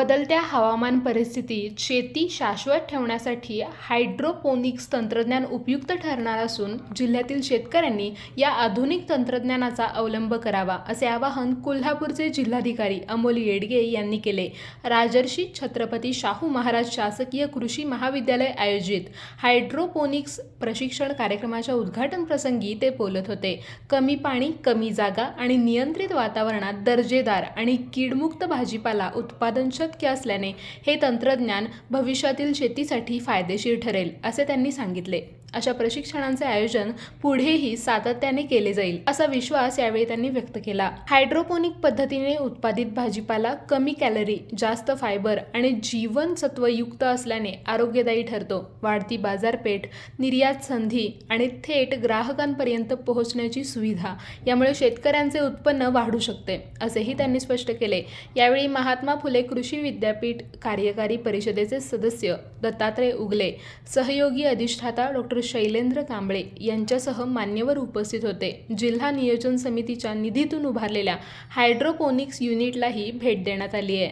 बदलत्या हवामान परिस्थितीत शेती शाश्वत ठेवण्यासाठी हायड्रोपोनिक्स तंत्रज्ञान उपयुक्त ठरणार असून जिल्ह्यातील शेतकऱ्यांनी या आधुनिक तंत्रज्ञानाचा अवलंब करावा, असे आवाहन कोल्हापूरचे जिल्हाधिकारी अमोल येडगे यांनी केले. राजर्षी छत्रपती शाहू महाराज शासकीय कृषी महाविद्यालय आयोजित हायड्रोपोनिक्स प्रशिक्षण कार्यक्रमाच्या उद्घाटन प्रसंगी ते बोलत होते. कमी पाणी, कमी जागा आणि नियंत्रित वातावरणात दर्जेदार आणि कीडमुक्त भाजीपाला उत्पादन शक्य असल्याने हे तंत्रज्ञान भविष्यातील शेतीसाठी फायदेशीर ठरेल, असे त्यांनी सांगितले. अशा प्रशिक्षणांचे आयोजन पुढेही सातत्याने केले जाईल, असा विश्वास यावेळी त्यांनी व्यक्त केला. हायड्रोपोनिक पद्धतीने उत्पादित भाजीपाला कमी कॅलरी, जास्त फायबर आणि जीवनसत्वयुक्त असल्याने आरोग्यदायी ठरतो. वाढती बाजारपेठ, निर्यात संधी आणि थेट ग्राहकांपर्यंत पोहोचण्याची सुविधा यामुळे शेतकऱ्यांचे उत्पन्न वाढू शकते, असेही त्यांनी स्पष्ट केले. यावेळी महात्मा फुले कृषी विद्यापीठ कार्यकारी परिषदेचे सदस्य दत्तात्रय उगले, सहयोगी अधिष्ठाता डॉ. शैलेंद्र कांबळे यांच्यासह मान्यवर उपस्थित होते. जिल्हा नियोजन समितीच्या निधीतून उभारलेल्या हायड्रोपोनिक्स युनिटलाही भेट देण्यात आली आहे.